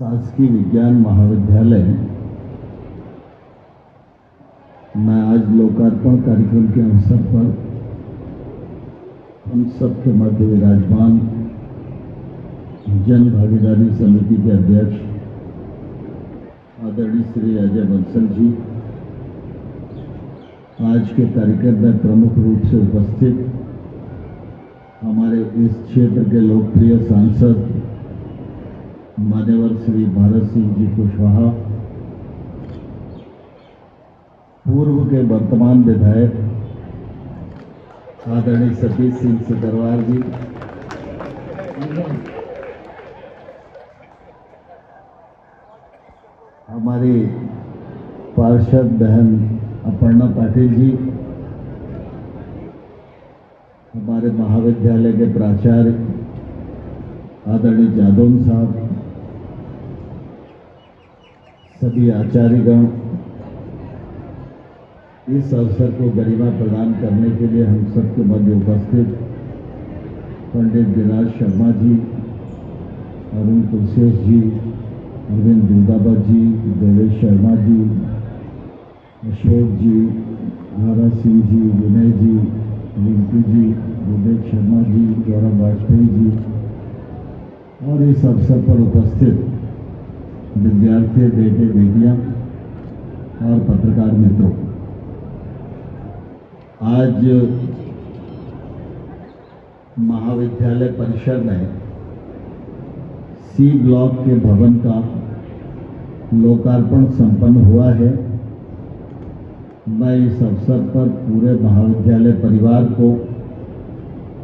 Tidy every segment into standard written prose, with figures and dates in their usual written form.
शासकीय विज्ञान महाविद्यालय में आज लोकार्पण कार्यक्रम के अवसर पर हम सबके मध्य विराजमान जन भागीदारी समिति के अध्यक्ष आदरणीय श्री अजय बंसल जी, आज के कार्यक्रम में प्रमुख रूप से उपस्थित हमारे इस क्षेत्र के लोकप्रिय सांसद मान्यवर श्री भारत सिंह जी कुशवाहा, पूर्व के वर्तमान विधायक आदरणीय सतीश सिंह सिकरवार जी, हमारी पार्षद बहन अपर्णा पाटिल जी, हमारे महाविद्यालय के प्राचार्य आदरणीय जादौन साहब, सभी आचार्यगण, इस अवसर को गरिमा प्रदान करने के लिए हम सबके मध्य उपस्थित पंडित विराज शर्मा जी, अरुण कुलशेष जी, अरविंद दुर्गावत जी, देवेश शर्मा जी, अशोक जी, आरा सिंह जी, विनय जी, रिंकू जी, विवेक शर्मा जी, गौरव वाजपेयी जी और इस अवसर पर उपस्थित विद्यार्थी बेटे बेटियां और पत्रकार मित्रों, आज महाविद्यालय परिसर में सी ब्लॉक के भवन का लोकार्पण संपन्न हुआ है। मैं इस अवसर पर पूरे महाविद्यालय परिवार को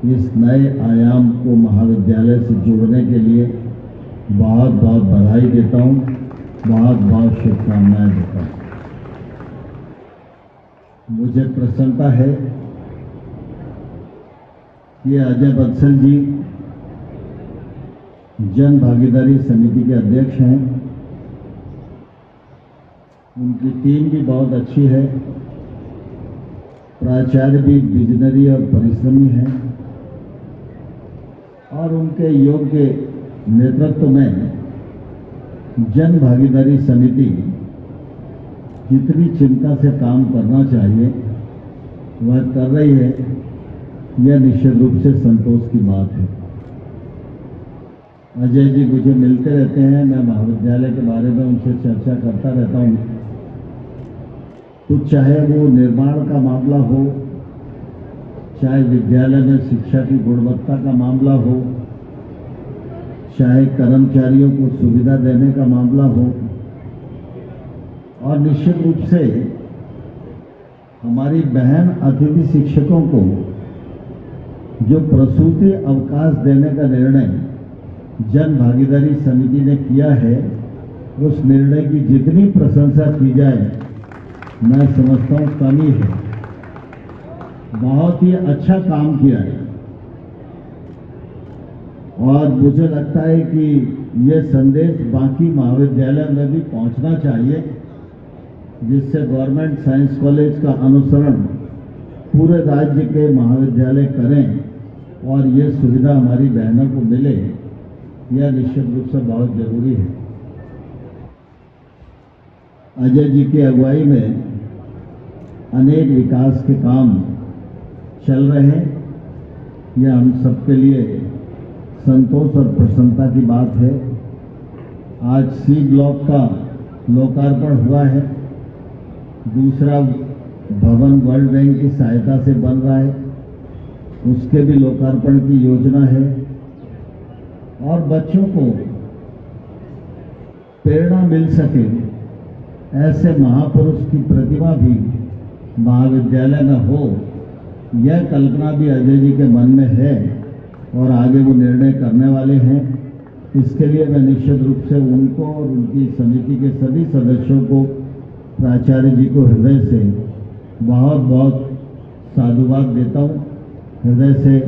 इस नए आयाम को महाविद्यालय से जोड़ने के लिए बहुत बहुत बधाई देता हूँ, बहुत बहुत शुभकामनाएं देता हूँ। मुझे प्रसन्नता है कि अजय बंसल जी जन भागीदारी समिति के अध्यक्ष हैं। उनकी टीम भी बहुत अच्छी है, प्राचार्य भी विजनरी और परिश्रमी हैं और उनके योग्य नेतृत्व में जन भागीदारी समिति जितनी चिंता से काम करना चाहिए वह कर रही है, यह निश्चित रूप से संतोष की बात है। अजय जी मुझे मिलते रहते हैं, मैं महाविद्यालय के बारे में उनसे चर्चा करता रहता हूँ, तो चाहे वो निर्माण का मामला हो, चाहे विद्यालय में शिक्षा की गुणवत्ता का मामला हो, चाहे कर्मचारियों को सुविधा देने का मामला हो और निश्चित रूप से हमारी बहन अतिथि शिक्षकों को जो प्रसूति अवकाश देने का निर्णय जन भागीदारी समिति ने किया है, उस निर्णय की जितनी प्रशंसा की जाए मैं समझता हूँ कमी है। बहुत ही अच्छा काम किया है और मुझे लगता है कि ये संदेश बाकी महाविद्यालय में भी पहुंचना चाहिए, जिससे गवर्नमेंट साइंस कॉलेज का अनुसरण पूरे राज्य के महाविद्यालय करें और ये सुविधा हमारी बहनों को मिले, यह निश्चित रूप से बहुत जरूरी है। अजय जी की अगुवाई में अनेक विकास के काम चल रहे हैं, यह हम सबके लिए संतोष और प्रसन्नता की बात है। आज सी ब्लॉक का लोकार्पण हुआ है, दूसरा भवन वर्ल्ड बैंक की सहायता से बन रहा है, उसके भी लोकार्पण की योजना है और बच्चों को प्रेरणा मिल सके ऐसे महापुरुष की प्रतिमा भी महाविद्यालय में हो, यह कल्पना भी अजय जी के मन में है और आगे वो निर्णय करने वाले हैं। इसके लिए मैं निश्चित रूप से उनको और उनकी समिति के सभी सदस्यों को, प्राचार्य जी को हृदय से बहुत बहुत साधुवाद देता हूँ, हृदय से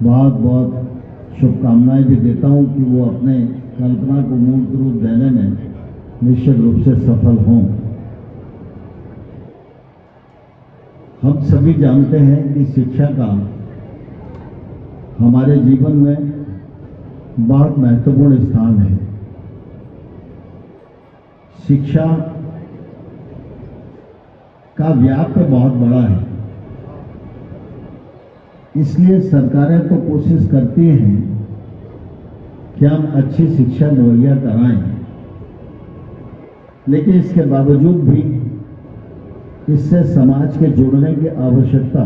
बहुत बहुत शुभकामनाएं भी देता हूँ कि वो अपने कल्पना को मूर्त रूप देने में निश्चित रूप से सफल हों। हम सभी जानते हैं कि शिक्षा का हमारे जीवन में बहुत महत्वपूर्ण स्थान है। शिक्षा का व्याप बहुत बड़ा है, इसलिए सरकारें तो कोशिश करती हैं कि हम अच्छी शिक्षा मुहैया कराएं, लेकिन इसके बावजूद भी इससे समाज के जुड़ने की आवश्यकता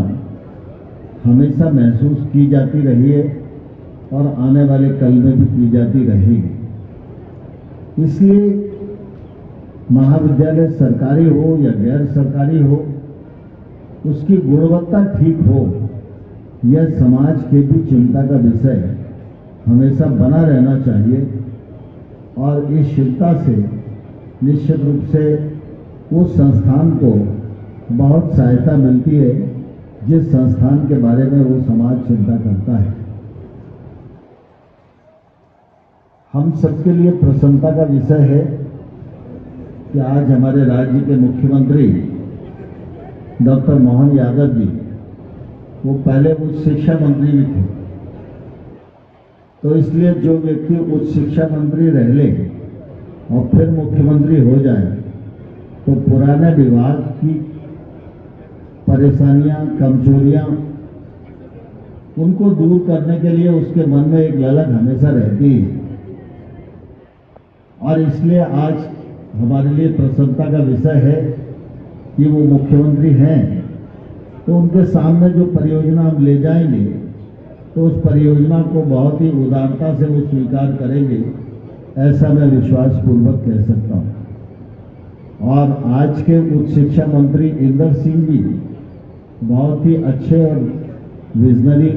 हमेशा महसूस की जाती रही है और आने वाले कल में भी की जाती रहेगी। इसलिए महाविद्यालय सरकारी हो या गैर सरकारी हो, उसकी गुणवत्ता ठीक हो, यह समाज के भी चिंता का विषय हमेशा बना रहना चाहिए। और इस चिंता से निश्चित रूप से उस संस्थान को बहुत सहायता मिलती है जिस संस्थान के बारे में वो समाज चिंता करता है। हम सबके लिए प्रसन्नता का विषय है कि आज हमारे राज्य के मुख्यमंत्री डॉक्टर मोहन यादव जी, वो पहले उच्च शिक्षा मंत्री भी थे, तो इसलिए जो व्यक्ति उच्च शिक्षा मंत्री रह ले और फिर मुख्यमंत्री हो जाए तो पुराने विभाग की परेशानियां, कमजोरियां, उनको दूर करने के लिए उसके मन में एक ललक हमेशा रहती है। और इसलिए आज हमारे लिए प्रसन्नता का विषय है कि वो मुख्यमंत्री हैं, तो उनके सामने जो परियोजना हम ले जाएंगे तो उस परियोजना को बहुत ही उदारता से वो स्वीकार करेंगे, ऐसा मैं विश्वास पूर्वक कह सकता हूं। और आज के उच्च शिक्षा मंत्री इंदर सिंह जी बहुत ही अच्छे और विजनरी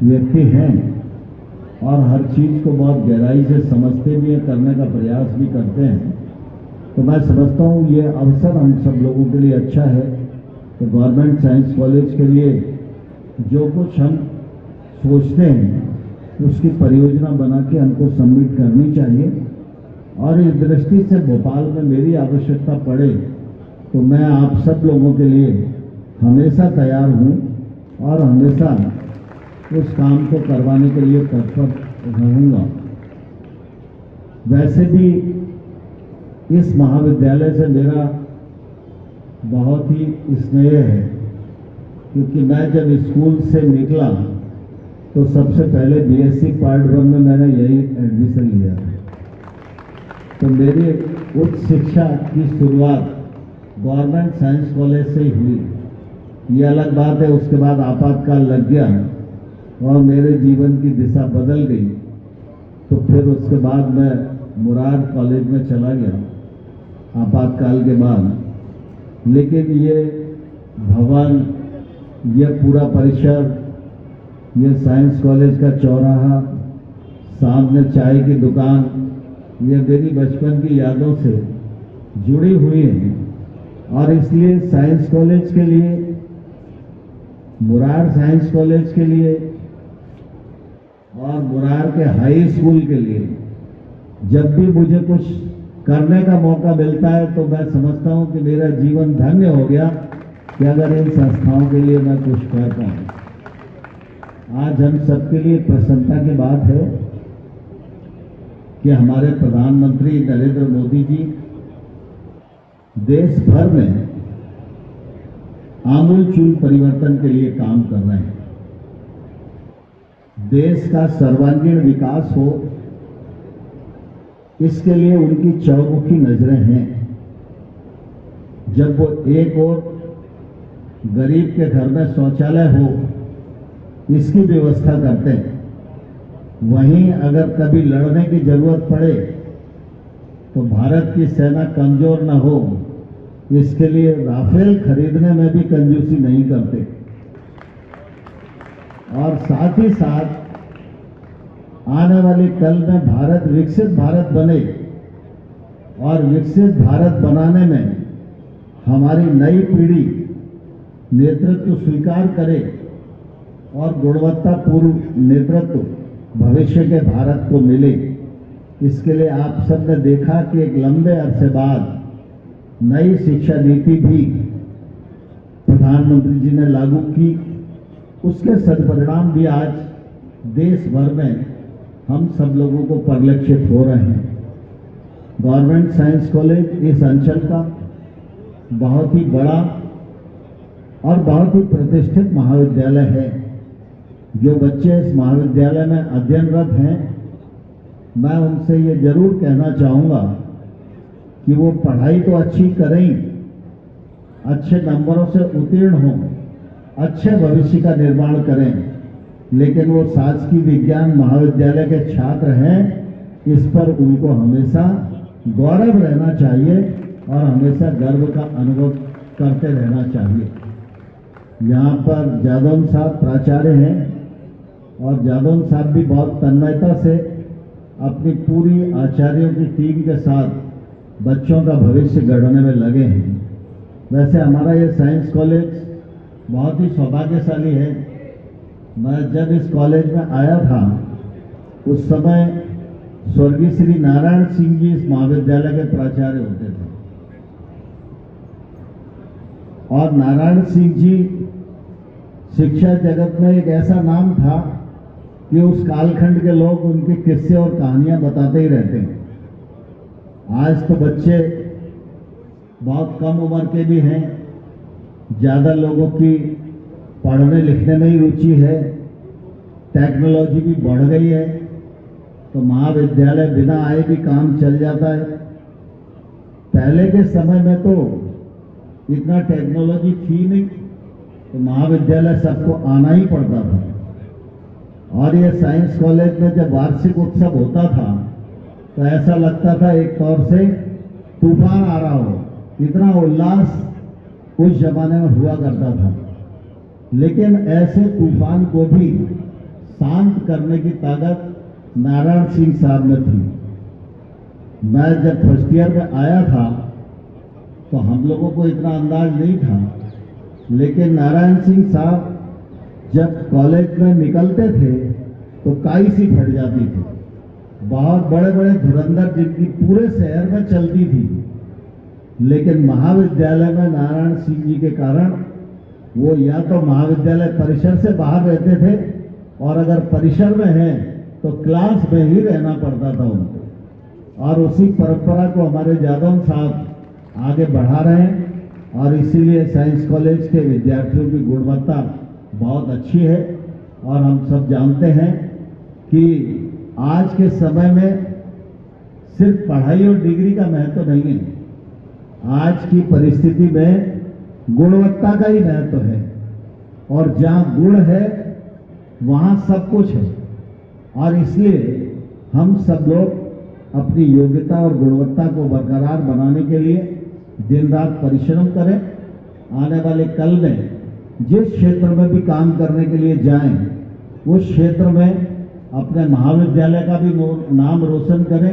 व्यक्ति हैं और हर चीज को बहुत गहराई से समझते भी हैं, करने का प्रयास भी करते हैं। तो मैं समझता हूँ ये अवसर हम सब लोगों के लिए अच्छा है कि गवर्नमेंट साइंस कॉलेज के लिए जो कुछ हम सोचते हैं उसकी परियोजना बना के हमको सबमिट करनी चाहिए। और इस दृष्टि से भोपाल में मेरी आवश्यकता पड़े तो मैं आप सब लोगों के लिए हमेशा तैयार हूँ और हमेशा उस काम को करवाने के लिए तत्पर रहूँगा। वैसे भी इस महाविद्यालय से मेरा बहुत ही स्नेह है, क्योंकि मैं जब स्कूल से निकला तो सबसे पहले बीएससी पार्ट 1 में मैंने यही एडमिशन लिया था। तो मेरी उच्च शिक्षा की शुरुआत गवर्नमेंट साइंस कॉलेज से ही हुई। ये अलग बात है, उसके बाद आपातकाल लग गया और मेरे जीवन की दिशा बदल गई, तो फिर उसके बाद मैं मुरार कॉलेज में चला गया आपातकाल के बाद। लेकिन ये भवन, ये पूरा परिसर, ये साइंस कॉलेज का चौराहा, सामने चाय की दुकान, ये मेरी बचपन की यादों से जुड़ी हुई है। और इसलिए साइंस कॉलेज के लिए, मुरार साइंस कॉलेज के लिए और मुरार के हाई स्कूल के लिए जब भी मुझे कुछ करने का मौका मिलता है तो मैं समझता हूं कि मेरा जीवन धन्य हो गया कि अगर इन संस्थाओं के लिए मैं कुछ कर पाऊं। आज हम सबके लिए प्रसन्नता की बात है कि हमारे प्रधानमंत्री नरेंद्र मोदी जी देश भर में आमूलचूल परिवर्तन के लिए काम कर रहे हैं। देश का सर्वांगीण विकास हो, इसके लिए उनकी चौमुखी नजरें हैं। जब वो एक ओर गरीब के घर में शौचालय हो, इसकी व्यवस्था करते हैं, वहीं अगर कभी लड़ने की जरूरत पड़े तो भारत की सेना कमजोर न हो, इसके लिए राफेल खरीदने में भी कंजूसी नहीं करते। और साथ ही साथ आने वाले कल में भारत विकसित भारत बने और विकसित भारत बनाने में हमारी नई पीढ़ी नेतृत्व स्वीकार करे और गुणवत्तापूर्ण नेतृत्व भविष्य के भारत को मिले। इसके लिए आप सबने देखा कि एक लंबे अरसे बाद नई शिक्षा नीति भी प्रधानमंत्री जी ने लागू की। उसके सदपरिणाम भी आज देश भर में हम सब लोगों को परिलक्षित हो रहे हैं। गवर्नमेंट साइंस कॉलेज इस अंचल का बहुत ही बड़ा और बहुत ही प्रतिष्ठित महाविद्यालय है। जो बच्चे इस महाविद्यालय में अध्ययनरत हैं, मैं उनसे ये जरूर कहना चाहूँगा कि वो पढ़ाई तो अच्छी करें, अच्छे नंबरों से उत्तीर्ण हों, अच्छे भविष्य का निर्माण करें, लेकिन वो शासकीय विज्ञान महाविद्यालय के छात्र हैं, इस पर उनको हमेशा गौरव रहना चाहिए और हमेशा गर्व का अनुभव करते रहना चाहिए। यहाँ पर जादौन साहब प्राचार्य हैं और जादौन साहब भी बहुत तन्मयता से अपनी पूरी आचार्यों की टीम के साथ बच्चों का भविष्य गढ़ने में लगे हैं। वैसे हमारा ये साइंस कॉलेज बहुत ही सौभाग्यशाली है। मैं जब इस कॉलेज में आया था उस समय स्वर्गीय श्री नारायण सिंह जी इस महाविद्यालय के प्राचार्य होते थे और नारायण सिंह जी शिक्षा जगत में एक ऐसा नाम था कि उस कालखंड के लोग उनके किस्से और कहानियां बताते ही रहते हैं। आज तो बच्चे बहुत कम उम्र के भी हैं, ज़्यादा लोगों की पढ़ने लिखने में ही रुचि है, टेक्नोलॉजी भी बढ़ गई है, तो महाविद्यालय बिना आए भी काम चल जाता है। पहले के समय में तो इतना टेक्नोलॉजी थी नहीं, तो महाविद्यालय सबको आना ही पड़ता था। और ये साइंस कॉलेज में जब वार्षिक उत्सव होता था तो ऐसा लगता था एक तौर से तूफान आ रहा हो, इतना उल्लास उस जमाने में हुआ करता था। लेकिन ऐसे तूफान को भी शांत करने की ताकत नारायण सिंह साहब में थी। मैं जब फर्स्ट ईयर में आया था तो हम लोगों को इतना अंदाज नहीं था, लेकिन नारायण सिंह साहब जब कॉलेज में निकलते थे तो काई सी फट जाती थी। बहुत बड़े बड़े धुरंधर जिनकी पूरे शहर में चलती थी, लेकिन महाविद्यालय में नारायण सिंह जी के कारण वो या तो महाविद्यालय परिसर से बाहर रहते थे और अगर परिसर में हैं तो क्लास में ही रहना पड़ता था उनको। और उसी परंपरा को हमारे जादौन साहब आगे बढ़ा रहे हैं और इसीलिए साइंस कॉलेज के विद्यार्थियों की गुणवत्ता बहुत अच्छी है। और हम सब जानते हैं कि आज के समय में सिर्फ पढ़ाई और डिग्री का महत्व नहीं है, आज की परिस्थिति में गुणवत्ता का ही महत्व है। और जहाँ गुण है वहाँ सब कुछ है। और इसलिए हम सब लोग अपनी योग्यता और गुणवत्ता को बरकरार बनाने के लिए दिन रात परिश्रम करें। आने वाले कल में जिस क्षेत्र में भी काम करने के लिए जाएं, उस क्षेत्र में अपने महाविद्यालय का भी नाम रोशन करें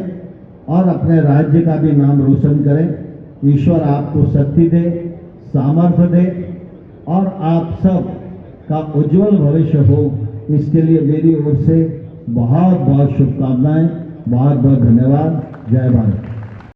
और अपने राज्य का भी नाम रोशन करें। ईश्वर आपको शक्ति दे, सामर्थ्य दे और आप सब का उज्जवल भविष्य हो, इसके लिए मेरी ओर से बहुत बहुत शुभकामनाएं। बहुत बहुत धन्यवाद। जय भारत।